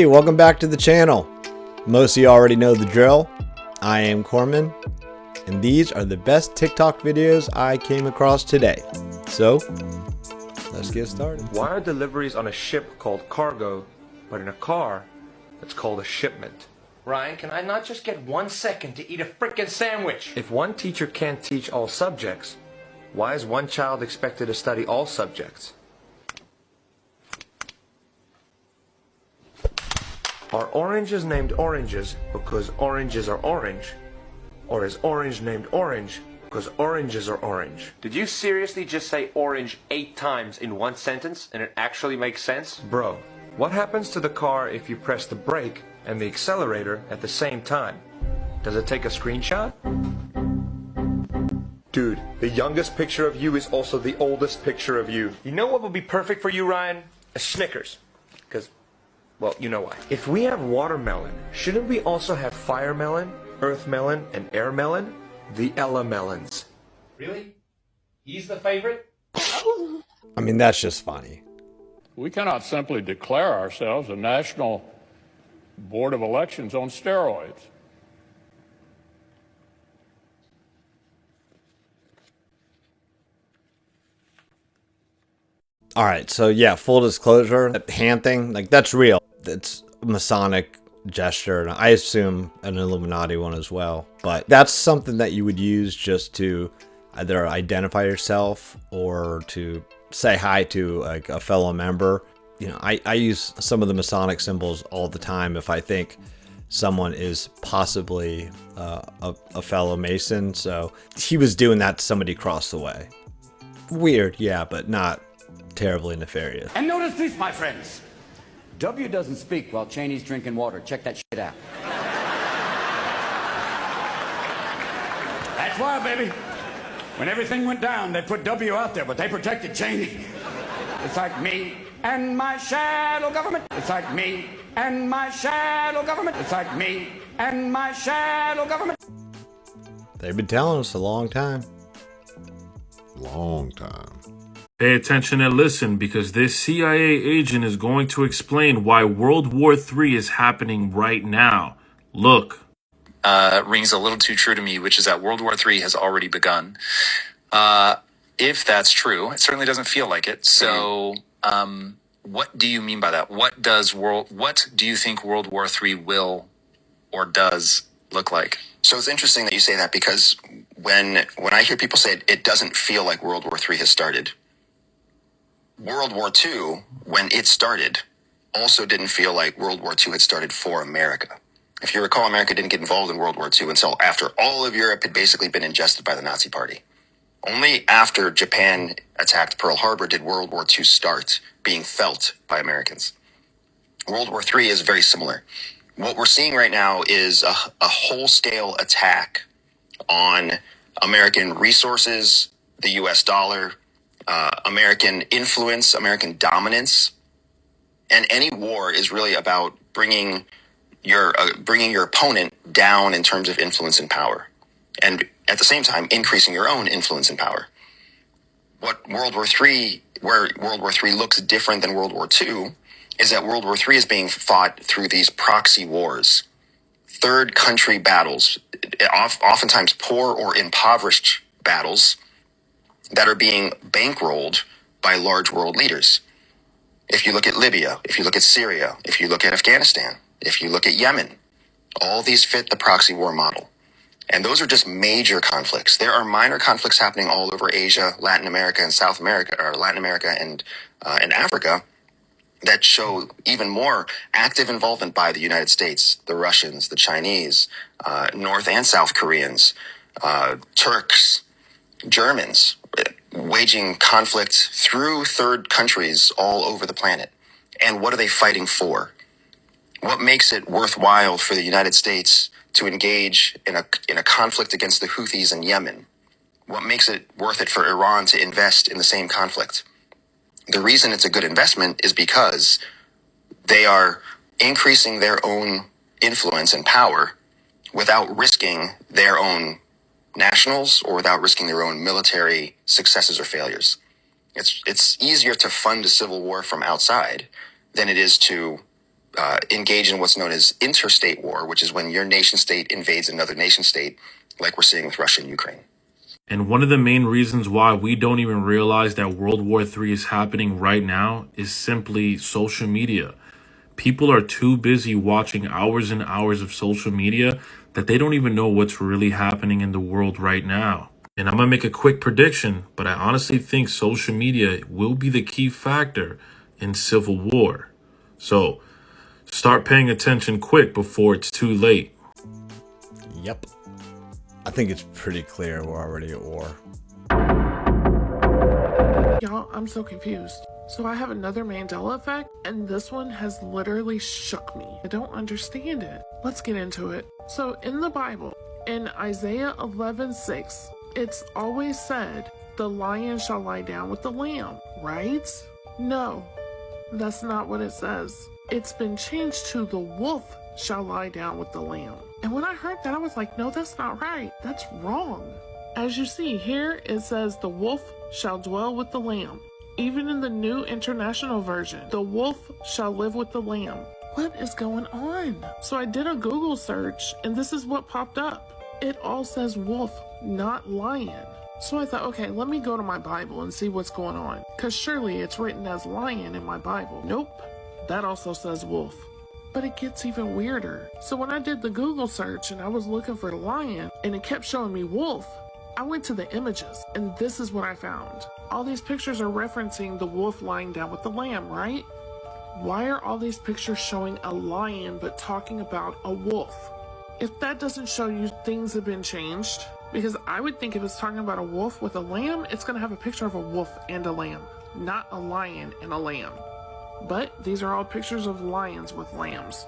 Hey, welcome back to the channel. Most of you already know the drill. I am Corman, and these are the best TikTok videos I came across today. So, let's get started. Why are deliveries on a ship called cargo, but in a car, it's called a shipment? Ryan, can I not just get 1 second to eat a frickin' sandwich? If one teacher can't teach all subjects, why is one child expected to study all subjects? Are oranges named oranges because oranges are orange? Or is orange named orange because oranges are orange? Did you seriously just say orange 8 times in one sentence and it actually makes sense? Bro, what happens to the car if you press the brake and the accelerator at the same time? Does it take a screenshot? Dude, the youngest picture of you is also the oldest picture of you. You know what would be perfect for you, Ryan? A Snickers. Because, well, you know why. If we have watermelon, shouldn't we also have fire melon, earth melon, and air melon? The Ella melons. Really? He's the favorite? I mean, that's just funny. We cannot simply declare ourselves a national board of elections on steroids. All right, so yeah, full disclosure, that hand thing, like that's real. It's a Masonic gesture, and I assume an Illuminati one as well. But that's something that you would use just to either identify yourself or to say hi to like a fellow member. You know, I use some of the Masonic symbols all the time if I think someone is possibly a fellow Mason. So he was doing that to somebody across the way. Weird, yeah, but not terribly nefarious. And notice this, my friends. W doesn't speak while Cheney's drinking water. Check that shit out. That's why, baby. When everything went down, they put W out there, but they protected Cheney. It's like me and my shadow government. It's like me and my shadow government. It's like me and my shadow government. They've been telling us a long time. Long time. Pay attention and listen, because this CIA agent is going to explain why World War III is happening right now. Look. Rings a little too true to me, which is that World War III has already begun. If that's true, it certainly doesn't feel like it. So, what do you mean by that? What do you think World War III will or does look like? So it's interesting that you say that, because when I hear people say it doesn't feel like World War III has started. World War II, when it started, also didn't feel like World War II had started for America. If you recall, America didn't get involved in World War II until after all of Europe had basically been ingested by the Nazi Party. Only after Japan attacked Pearl Harbor did World War II start being felt by Americans. World War III is very similar. What we're seeing right now is a whole-scale attack on American resources, the U.S. dollar, American influence, American dominance. And any war is really about bringing your opponent down in terms of influence and power, and at the same time increasing your own influence and power. Where World War III looks different than World War II is that World War III is being fought through these proxy wars, third country battles, oftentimes poor or impoverished battles that are being bankrolled by large world leaders. If you look at Libya, if you look at Syria, if you look at Afghanistan, if you look at Yemen, all these fit the proxy war model. And those are just major conflicts. There are minor conflicts happening all over Asia, Latin America, and South America, or Latin America and Africa, that show even more active involvement by the United States, the Russians, the Chinese, North and South Koreans, Turks, Germans, waging conflict through third countries all over the planet. And what are they fighting for? What makes it worthwhile for the United States to engage in a conflict against the Houthis in Yemen? What makes it worth it for Iran to invest in the same conflict? The reason it's a good investment is because they are increasing their own influence and power without risking their own nationals or without risking their own military successes or failures. It's easier to fund a civil war from outside than it is to engage in what's known as interstate war, which is when your nation state invades another nation state, like we're seeing with Russia and Ukraine. And one of the main reasons why we don't even realize that World War III is happening right now is simply social media. People are too busy watching hours and hours of social media that they don't even know what's really happening in the world right now. And I'm going to make a quick prediction, but I honestly think social media will be the key factor in civil war. So start paying attention quick before it's too late. Yep. I think it's pretty clear we're already at war. Y'all, I'm so confused. So I have another Mandela effect, and this one has literally shook me. I don't understand it. Let's get into it. So in the Bible, in Isaiah 11:6, it's always said, the lion shall lie down with the lamb, right? No, that's not what it says. It's been changed to the wolf shall lie down with the lamb. And when I heard that, I was like, no, that's not right. That's wrong. As you see here, it says the wolf shall dwell with the lamb. Even in the New International Version, the wolf shall live with the lamb. What is going on? So I did a Google search, and this is what popped up. It all says wolf, not lion. So I thought, okay, let me go to my Bible and see what's going on. Because surely it's written as lion in my Bible. Nope, that also says wolf. But it gets even weirder. So when I did the Google search and I was looking for lion and it kept showing me wolf, I went to the images and this is what I found. All these pictures are referencing the wolf lying down with the lamb, right? Why are all these pictures showing a lion but talking about a wolf? If that doesn't show you things have been changed, because I would think if it's talking about a wolf with a lamb, it's going to have a picture of a wolf and a lamb, not a lion and a lamb. But these are all pictures of lions with lambs.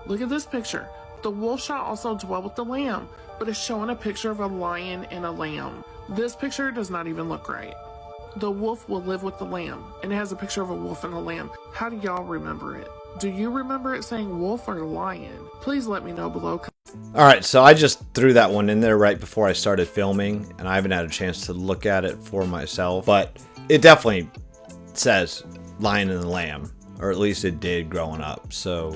Look at this picture. The wolf shall also dwell with the lamb, but it's showing a picture of a lion and a lamb. This picture does not even look right. The wolf will live with the lamb, and it has a picture of a wolf and a lamb. How do y'all remember it? Do you remember it saying wolf or lion? Please let me know below. Alright, so I just threw that one in there right before I started filming, and I haven't had a chance to look at it for myself, but it definitely says lion and the lamb. Or at least it did growing up. So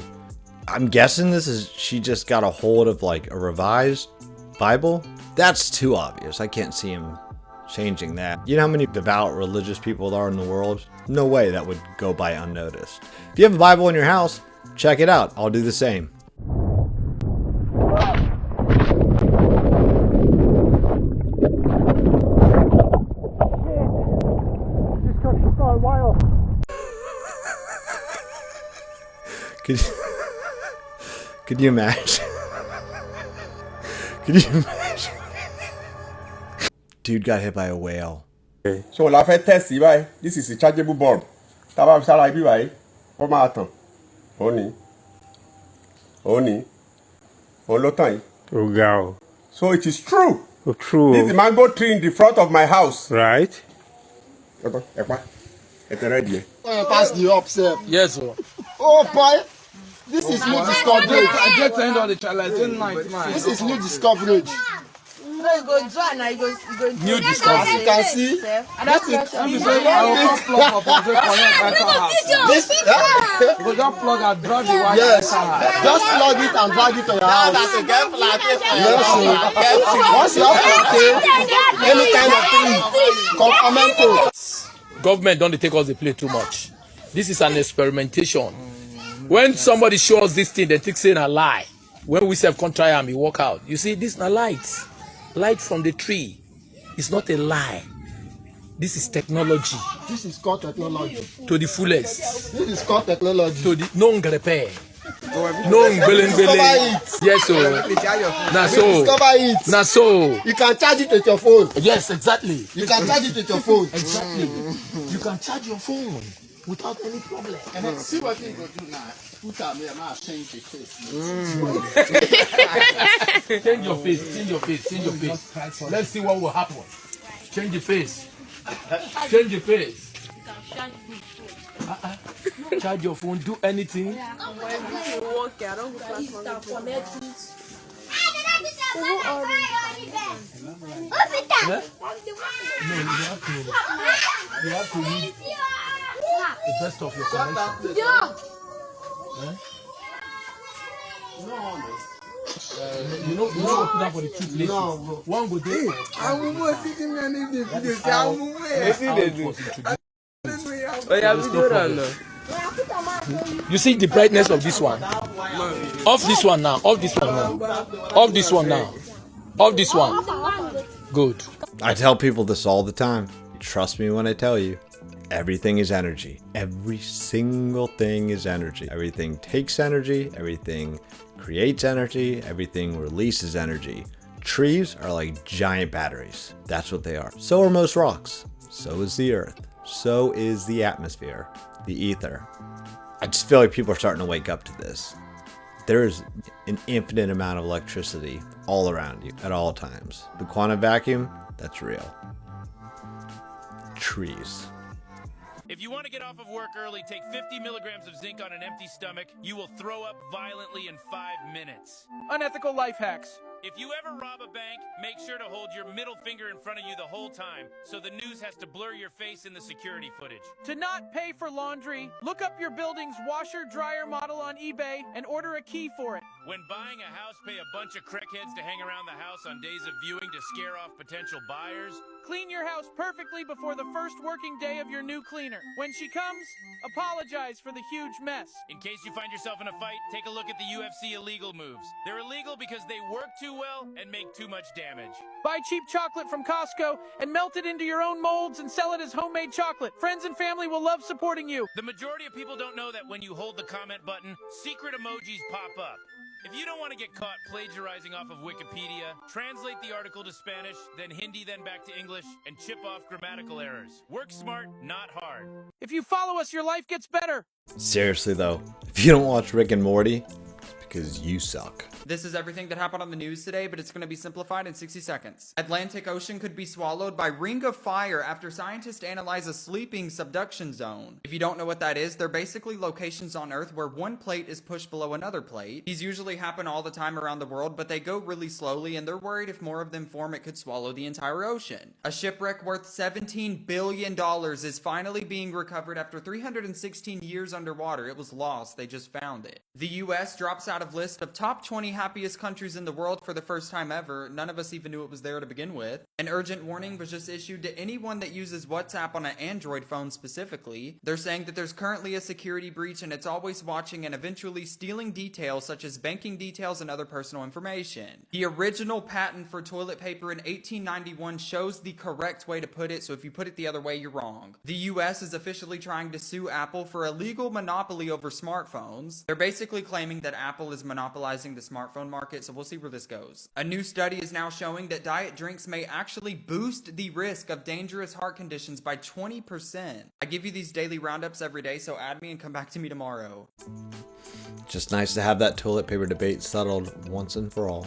I'm guessing this is, she just got a hold of like a revised Bible. That's too obvious. I can't see him changing that. You know how many devout religious people there are in the world? No way that would go by unnoticed. If you have a Bible in your house, check it out. I'll do the same. Could you imagine? Could you imagine? Dude got hit by a whale. So la fait test ici, this is a chargeable bulb. Tá bá ça là ici vai. Ó máa tàn. Ó ní. Ó ló tàn yìí. Oh, girl. So it is true. Oh, true. This is the mango tree in the front of my house. Right. Pass the up, sir. Yes, sir. Oh, boy. This is new discovery. I get to end all the challenge. This is new discovery. No, you go join now. You go new discovery. As you can see, this You go just plug and drag the wire. yes, just plug it and drag it to your house. Yes, sir. Once you have any kind of thing, complimento. Government don't take us the play too much. This is an experimentation. When somebody shows this thing, they think saying a lie. When we say come try and we walk out, you see this is light. Light from the tree. It's not a lie. This is technology. This is called technology. To the fullest. This is called technology. To the non repair. No mbele. Yes, so. Now so. Discover it. Now so. You can charge it with your phone. Yes, exactly. You can charge it with your phone. Exactly. You can charge your phone without any problem. See what you go do now. Put on me, I'm not change your face. Change your face. Change your face. Change your face. Let's see what will happen. Change your face. Change your face. Charge your phone. Do anything. You have to use the best of your connection. You know that for the two places. No, One go there. You see the brightness of this one. Off this one now. Off this one now. Off this one now. Off this one. Good. I tell people this all the time. Trust me when I tell you. Everything is energy. Every single thing is energy. Everything takes energy. Everything creates energy. Everything releases energy. Trees are like giant batteries. That's what they are. So are most rocks. So is the earth. So is the atmosphere, the ether. I just feel like people are starting to wake up to this. There is an infinite amount of electricity all around you at all times. The quantum vacuum, that's real. Trees. If you want to get off of work early, take 50 milligrams of zinc on an empty stomach. You will throw up violently in 5 minutes. Unethical life hacks. If you ever rob a bank, make sure to hold your middle finger in front of you the whole time, so the news has to blur your face in the security footage. To not pay for laundry, look up your building's washer-dryer model on eBay and order a key for it. When buying a house, pay a bunch of crackheads to hang around the house on days of viewing to scare off potential buyers. Clean your house perfectly before the first working day of your new cleaner. When she comes, apologize for the huge mess. In case you find yourself in a fight, take a look at the UFC illegal moves. They're illegal because they work too well and make too much damage. Buy cheap chocolate from Costco and melt it into your own molds and sell it as homemade chocolate. Friends and family will love supporting you. The majority of people don't know that when you hold the comment button, secret emojis pop up. If you don't want to get caught plagiarizing off of Wikipedia, translate the article to Spanish, then Hindi, then back to English, and chip off grammatical errors. Work smart, not hard. If you follow us, your life gets better. Seriously though, if you don't watch Rick and Morty, it's because you suck. This is everything that happened on the news today, but it's going to be simplified in 60 seconds. Atlantic Ocean could be swallowed by ring of fire after scientists analyze a sleeping subduction zone. If you don't know what that is, they're basically locations on Earth where one plate is pushed below another plate. These usually happen all the time around the world, but they go really slowly, and they're worried if more of them form, it could swallow the entire ocean. A shipwreck worth $17 billion is finally being recovered after 316 years underwater. It was lost. They just found it. The US drops out of list of top 20 happiest countries in the world for the first time ever. None of us even knew it was there to begin with. An urgent warning was just issued to anyone that uses WhatsApp on an Android phone specifically. They're saying that there's currently a security breach and it's always watching and eventually stealing details such as banking details and other personal information. The original patent for toilet paper in 1891 shows the correct way to put it, so if you put it the other way, you're wrong. The US is officially trying to sue Apple for a legal monopoly over smartphones. They're basically claiming that Apple is monopolizing the smartphone market, so we'll see where this goes. A new study is now showing that diet drinks may actually boost the risk of dangerous heart conditions by 20%. I give you these daily roundups every day, so add me and come back to me tomorrow. Just nice to have that toilet paper debate settled once and for all.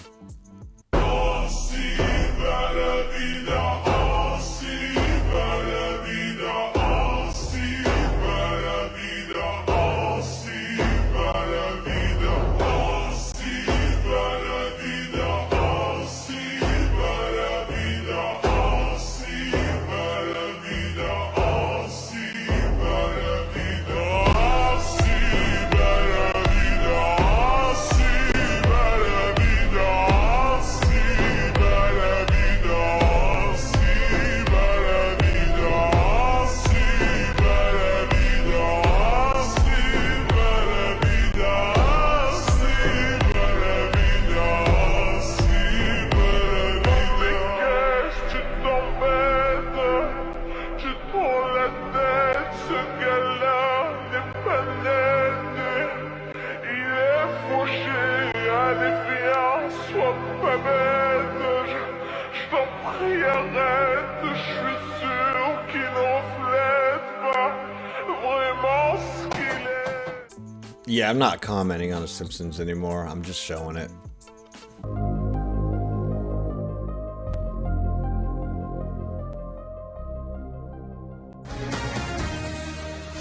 Yeah, I'm not commenting on The Simpsons anymore. I'm just showing it.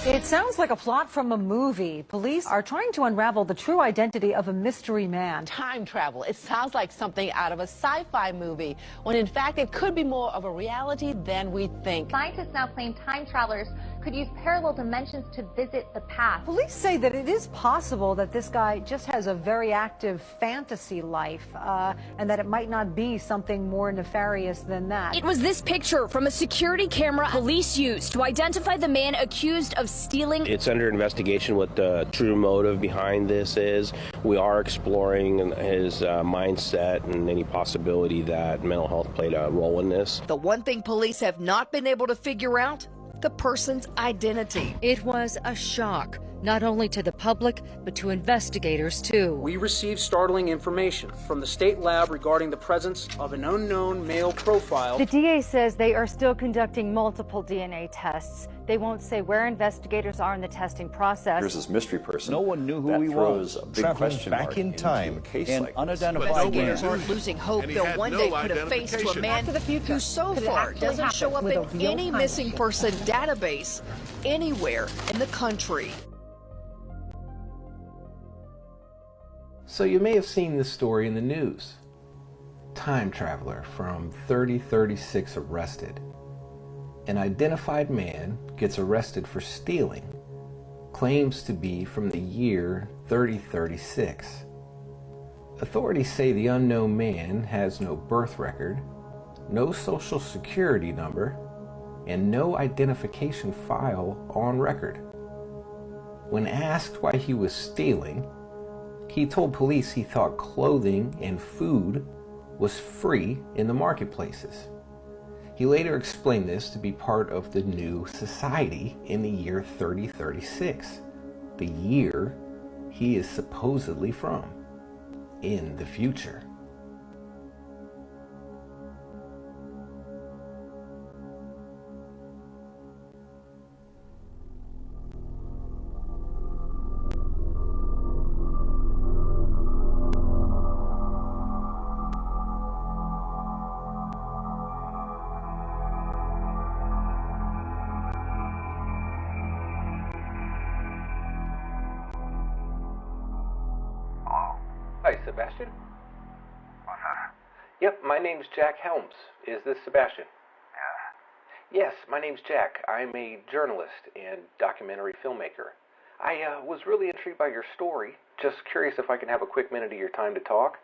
It sounds like a plot from a movie. Police are trying to unravel the true identity of a mystery man. Time travel. It sounds like something out of a sci-fi movie, when in fact it could be more of a reality than we think. Scientists now claim time travelers could use parallel dimensions to visit the past. Police say that it is possible that this guy just has a very active fantasy life, and that it might not be something more nefarious than that. It was this picture from a security camera police used to identify the man accused of stealing. It's under investigation what the true motive behind this is. We are exploring his mindset and any possibility that mental health played a role in this. The one thing police have not been able to figure out, the person's identity. It was a shock, not only to the public, but to investigators too. We received startling information from the state lab regarding the presence of an unknown male profile. The DA says they are still conducting multiple DNA tests. They won't say where investigators are in the testing process. Here's this mystery person. No one knew who he was. A big Traveling question back mark in time, a case an like unidentified man. Aren't losing hope they'll one day put a face to a man who so far doesn't show up in any missing person database anywhere in the country. So you may have seen this story in the news. Time traveler from 3036 arrested. An identified man gets arrested for stealing, claims to be from the year 3036. Authorities say the unknown man has no birth record, no social security number, and no identification file on record. When asked why he was stealing, he told police he thought clothing and food was free in the marketplaces. He later explained this to be part of the new society in the year 3036, the year he is supposedly from, in the future. Hi, Sebastian? What's that? Yep, my name's Jack Helms. Is this Sebastian? Yeah. Yes, my name's Jack. I'm a journalist and documentary filmmaker. I was really intrigued by your story. Just curious if I can have a quick minute of your time to talk.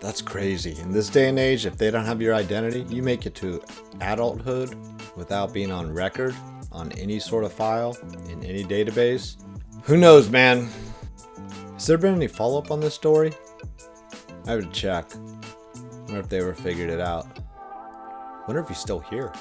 That's crazy. In this day and age, if they don't have your identity, you make it to adulthood without being on record on any sort of file in any database. Who knows, man? Has there been any follow-up on this story? I have to check. Wonder if they ever figured it out. Wonder if he's still here.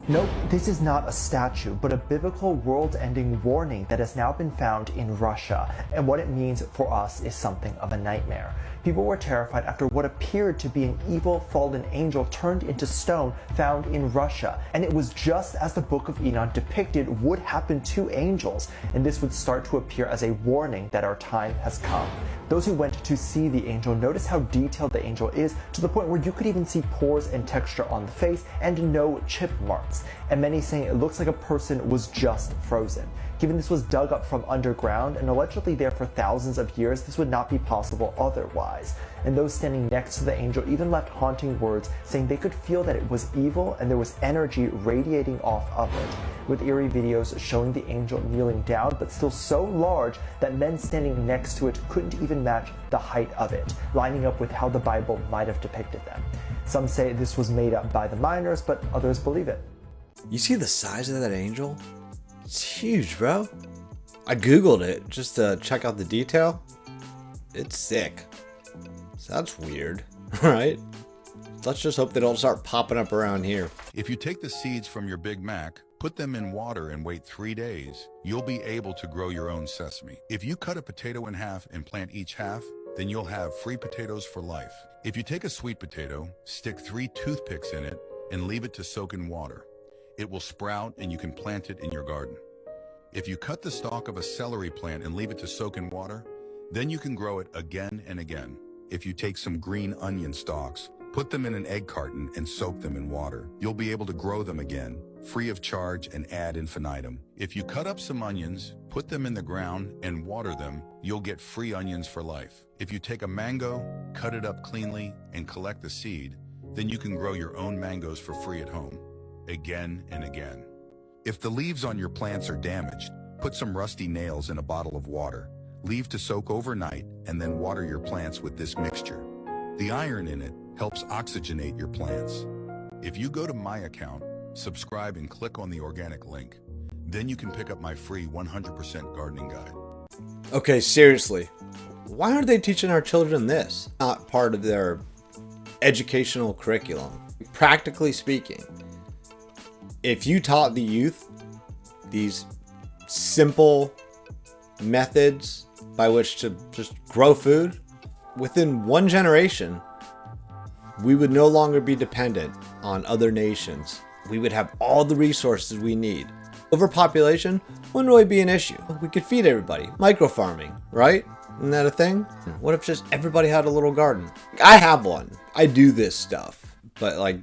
Nope, this is not a statue, but a biblical world-ending warning that has now been found in Russia. And what it means for us is something of a nightmare. People were terrified after what appeared to be an evil fallen angel turned into stone found in Russia. And it was just as the Book of Enoch depicted would happen to angels. And this would start to appear as a warning that our time has come. Those who went to see the angel noticed how detailed the angel is, to the point where you could even see pores and texture on the face and no chip marks. And many saying it looks like a person was just frozen. Given this was dug up from underground and allegedly there for thousands of years, this would not be possible otherwise. And those standing next to the angel even left haunting words saying they could feel that it was evil and there was energy radiating off of it, with eerie videos showing the angel kneeling down but still so large that men standing next to it couldn't even match the height of it, lining up with how the Bible might have depicted them. Some say this was made up by the miners, but others believe it. You see the size of that angel? It's huge, bro. I googled it just to check out the detail. It's sick. So that's weird, right? Let's just hope they don't start popping up around here. If you take the seeds from your Big Mac, put them in water and wait 3 days, you'll be able to grow your own sesame. If you cut a potato in half and plant each half, then you'll have free potatoes for life. If you take a sweet potato, stick 3 toothpicks in it, and leave it to soak in water, it will sprout and you can plant it in your garden. If you cut the stalk of a celery plant and leave it to soak in water, then you can grow it again and again. If you take some green onion stalks, put them in an egg carton and soak them in water, you'll be able to grow them again, free of charge and ad infinitum. If you cut up some onions, put them in the ground and water them, you'll get free onions for life. If you take a mango, cut it up cleanly and collect the seed, then you can grow your own mangoes for free at home, again and again. If the leaves on your plants are damaged, put some rusty nails in a bottle of water. Leave to soak overnight and then water your plants with this mixture. The iron in it helps oxygenate your plants. If you go to my account, subscribe and click on the organic link, then you can pick up my free 100% gardening guide. Okay, seriously, why aren't they teaching our children this? Not part of their educational curriculum. Practically speaking, if you taught the youth these simple methods by which to just grow food, within one generation, we would no longer be dependent on other nations. We would have all the resources we need. Overpopulation wouldn't really be an issue. We could feed everybody. Micro-farming, right? Isn't that a thing? What if just everybody had a little garden? I have one. I do this stuff. But like,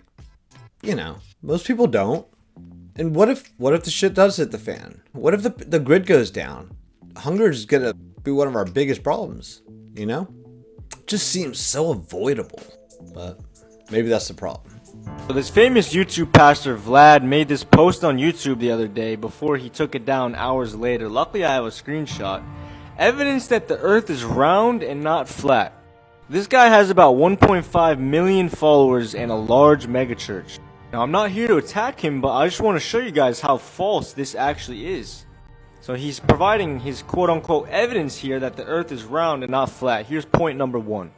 you know, most people don't. And what if the shit does hit the fan? What if the grid goes down? Hunger is gonna be one of our biggest problems, you know? It just seems so avoidable. But maybe that's the problem. So this famous YouTube pastor Vlad made this post on YouTube the other day before he took it down hours later. Luckily I have a screenshot. Evidence that the earth is round and not flat. This guy has about 1.5 million followers and a large megachurch. Now I'm not here to attack him, but I just want to show you guys how false this actually is. So he's providing his quote-unquote evidence here that the earth is round and not flat. Here's point number 1.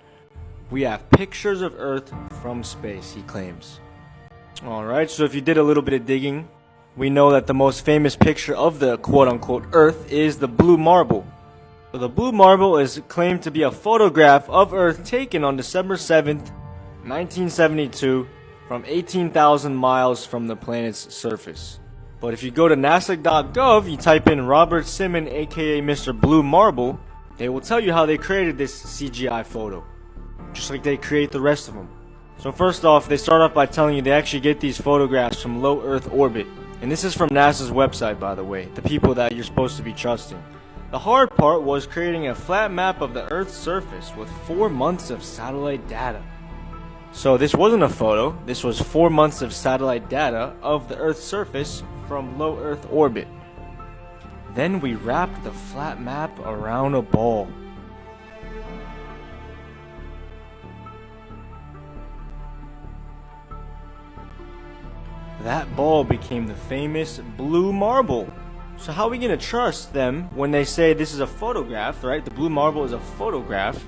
We have pictures of earth from space, he claims. Alright, so if you did a little bit of digging, we know that the most famous picture of the quote-unquote earth is the blue marble. So the blue marble is claimed to be a photograph of earth taken on December 7th, 1972 from 18,000 miles from the planet's surface. But if you go to NASA.gov, you type in Robert Simon aka Mr. Blue Marble, they will tell you how they created this CGI photo. Just like they create the rest of them. So first off, they start off by telling you they actually get these photographs from low Earth orbit. And this is from NASA's website, by the way, the people that you're supposed to be trusting. The hard part was creating a flat map of the Earth's surface with 4 months of satellite data. So this wasn't a photo, this was 4 months of satellite data of the Earth's surface from low Earth orbit. Then we wrapped the flat map around a ball. That ball became the famous blue marble. So how are we going to trust them when they say this is a photograph, right? The blue marble is a photograph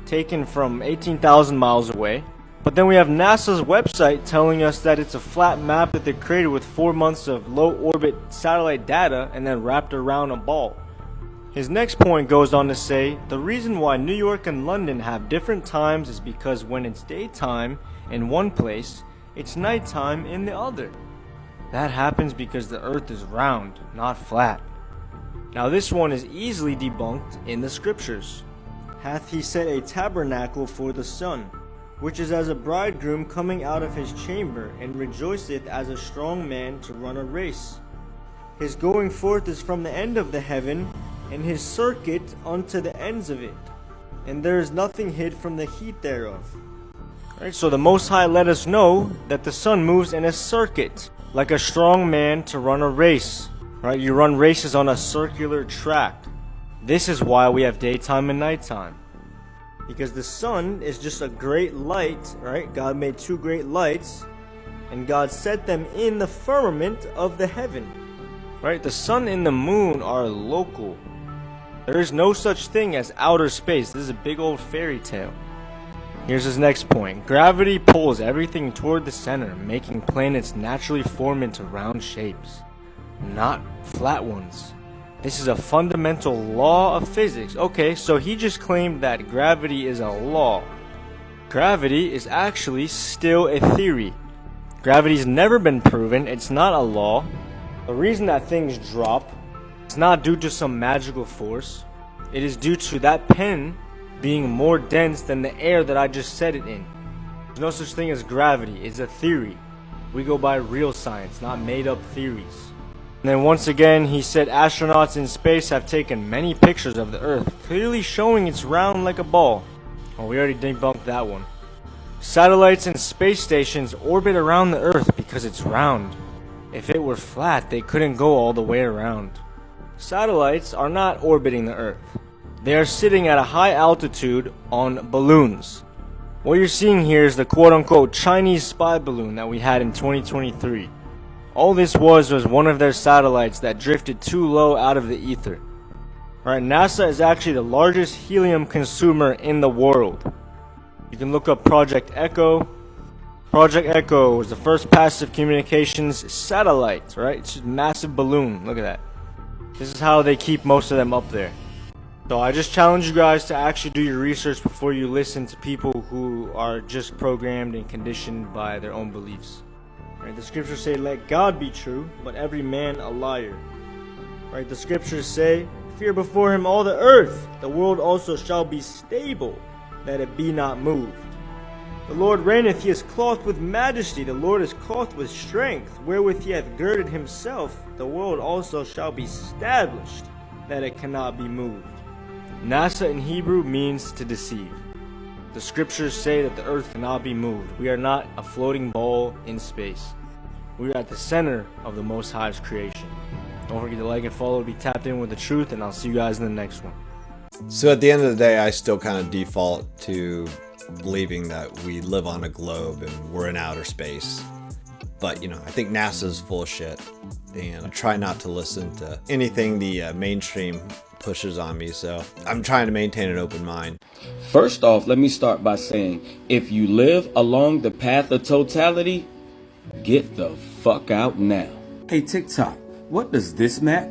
taken from 18,000 miles away. But then we have NASA's website telling us that it's a flat map that they created with 4 months of low orbit satellite data and then wrapped around a ball. His next point goes on to say, the reason why New York and London have different times is because when it's daytime in one place, it's nighttime in the other. That happens because the earth is round, not flat. Now this one is easily debunked in the scriptures. Hath he set a tabernacle for the sun, which is as a bridegroom coming out of his chamber, and rejoiceth as a strong man to run a race. His going forth is from the end of the heaven, and his circuit unto the ends of it. And there is nothing hid from the heat thereof. Right, so the Most High let us know that the sun moves in a circuit, like a strong man to run a race. Right, you run races on a circular track. This is why we have daytime and nighttime. Because the sun is just a great light, right? God made 2 great lights, and God set them in the firmament of the heaven. Right, the sun and the moon are local. There is no such thing as outer space. This is a big old fairy tale. Here's his next point. Gravity pulls everything toward the center, making planets naturally form into round shapes, not flat ones. This is a fundamental law of physics. Okay, so he just claimed that gravity is a law. Gravity is actually still a theory. Gravity's never been proven. It's not a law. The reason that things drop, it's not due to some magical force. It is due to that pen being more dense than the air that I just set it in. There's no such thing as gravity. It's a theory. We go by real science, not made up theories. And then once again, he said astronauts in space have taken many pictures of the Earth, clearly showing it's round like a ball. Oh, we already debunked that one. Satellites and space stations orbit around the Earth because it's round. If it were flat, they couldn't go all the way around. Satellites are not orbiting the Earth. They are sitting at a high altitude on balloons. What you're seeing here is the quote-unquote Chinese spy balloon that we had in 2023. All this was one of their satellites that drifted too low out of the ether. Right, NASA is actually the largest helium consumer in the world. You can look up Project Echo. Project Echo was the first passive communications satellite, right? It's just a massive balloon. Look at that. This is how they keep most of them up there. So I just challenge you guys to actually do your research before you listen to people who are just programmed and conditioned by their own beliefs. Right? The scriptures say, let God be true, but every man a liar. Right? The scriptures say, fear before him all the earth. The world also shall be stable, that it be not moved. The Lord reigneth, he is clothed with majesty. The Lord is clothed with strength, wherewith he hath girded himself. The world also shall be established, that it cannot be moved. NASA in Hebrew means to deceive. The scriptures say that the earth cannot be moved. We are not a floating ball in space. We are at the center of the Most High's creation. Don't forget to like and follow to be tapped in with the truth, and I'll see you guys in the next one. So at the end of the day, I still kind of default to believing that we live on a globe and we're in outer space. But, you know, I think NASA's full of shit. And I try not to listen to anything the mainstream pushes on me. So I'm trying to maintain an open mind. First off, let me start by saying, if you live along the path of totality, get the fuck out now. Hey, TikTok, what does this map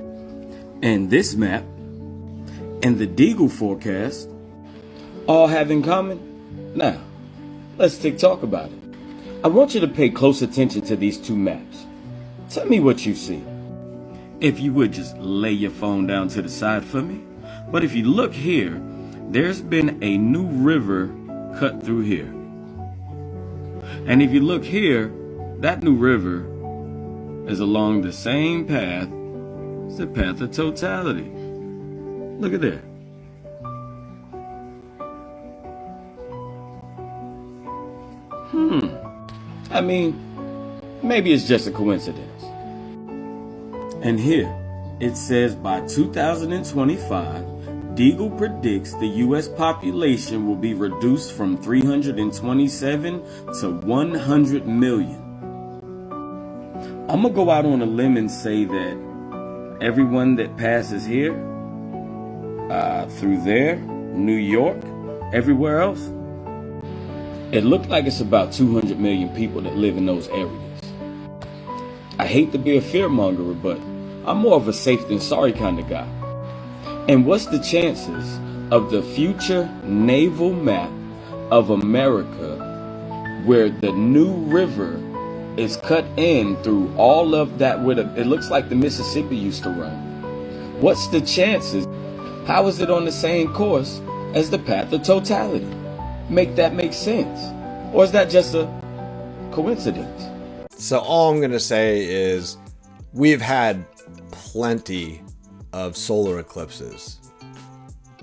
and this map and the Deagle forecast all have in common? Now, let's talk about it. I want you to pay close attention to these two maps. Tell me what you see. If you would just lay your phone down to the side for me. But if you look here, there's been a new river cut through here. And if you look here, that new river is along the same path as the path of totality. Look at there. I mean, maybe it's just a coincidence. And here, it says by 2025, Deagle predicts the U.S. population will be reduced from 327 to 100 million. I'm going to go out on a limb and say that everyone that passes here, through there, New York, everywhere else, it looked like it's about 200 million people that live in those areas. I hate to be a fearmonger, but I'm more of a safe than sorry kind of guy. And what's the chances of the future naval map of America where the new river is cut in through all of that it looks like the Mississippi used to run? What's the chances? How is it on the same course as the path of totality? Make that make sense? Or is that just a coincidence? So all I'm going to say is we've had plenty of solar eclipses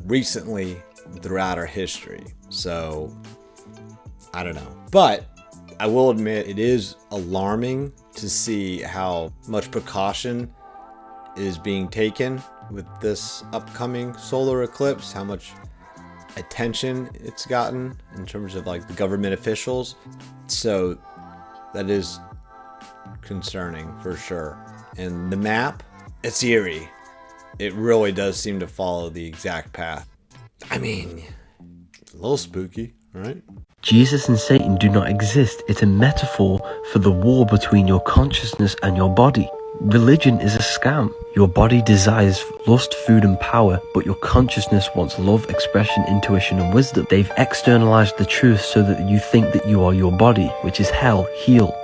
recently throughout our history. So I don't know. But I will admit it is alarming to see how much precaution is being taken with this upcoming solar eclipse, how much attention it's gotten in terms of like the government officials. So that is concerning for sure. And the map, it's eerie. It really does seem to follow the exact path. I mean, it's a little spooky, right? Jesus and Satan do not exist. It's a metaphor for the war between your consciousness and your body. Religion is a scam. Your body desires lust, food, and power, but your consciousness wants love, expression, intuition, and wisdom. They've externalized the truth so that you think that you are your body, which is hell, heel.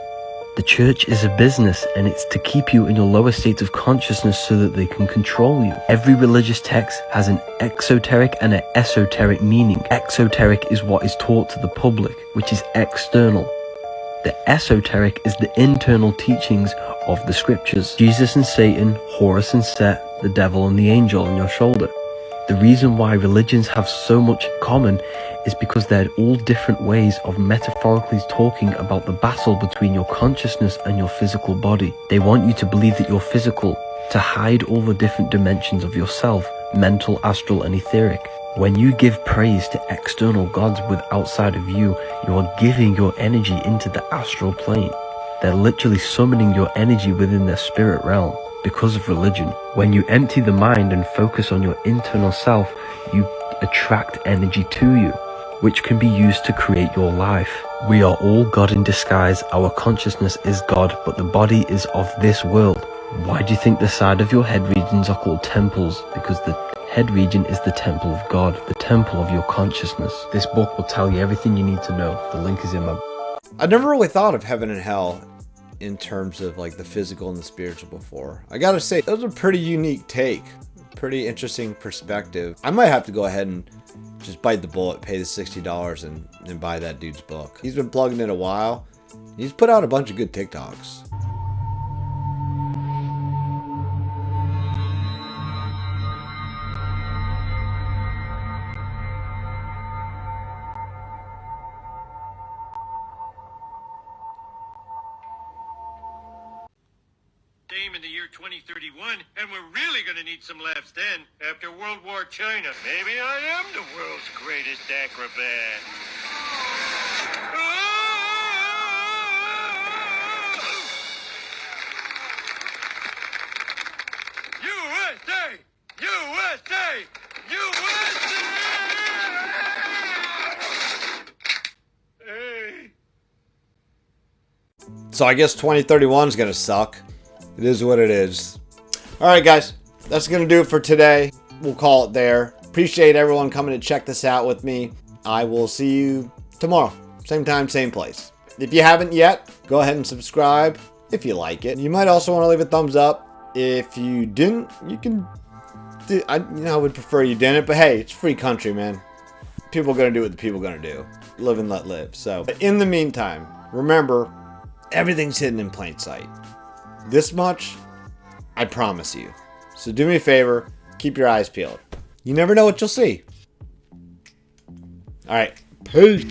The church is a business, and it's to keep you in your lower states of consciousness so that they can control you. Every religious text has an exoteric and an esoteric meaning. Exoteric is what is taught to the public, which is external. The esoteric is the internal teachings of the scriptures. Jesus and Satan, Horus and Set, the devil and the angel on your shoulder. The reason why religions have so much in common is because they're all different ways of metaphorically talking about the battle between your consciousness and your physical body. They want you to believe that you're physical, to hide all the different dimensions of yourself, mental, astral, and etheric. When you give praise to external gods with outside of you, you are giving your energy into the astral plane. They're literally summoning your energy within their spirit realm because of religion. When you empty the mind and focus on your internal self, you attract energy to you, which can be used to create your life. We are all God in disguise. Our consciousness is God, but the body is of this world. Why do you think the side of your head regions are called temples? Because the head region is the temple of God, the temple of your consciousness. This book will tell you everything you need to know. The link is in my... I never really thought of heaven and hell in terms of like the physical and the spiritual before. I gotta say, that was a pretty unique take. Pretty interesting perspective. I might have to go ahead and just bite the bullet, pay the $60 and buy that dude's book. He's been plugging it a while. He's put out a bunch of good TikToks. In the year 2031, and we're really going to need some laughs then. After World War China, maybe I am the world's greatest acrobat. USA! USA! USA! Hey. So I guess 2031 is going to suck. It is what it is. Alright guys, that's going to do it for today. We'll call it there. Appreciate everyone coming to check this out with me. I will see you tomorrow. Same time, same place. If you haven't yet, go ahead and subscribe if you like it. You might also want to leave a thumbs up. If you didn't, you can... I would prefer you didn't, but hey, it's free country, man. People are going to do what the people are going to do. Live and let live. So, in the meantime, remember, everything's hidden in plain sight. This much, I promise you. So do me a favor, keep your eyes peeled. You never know what you'll see. Alright, peace.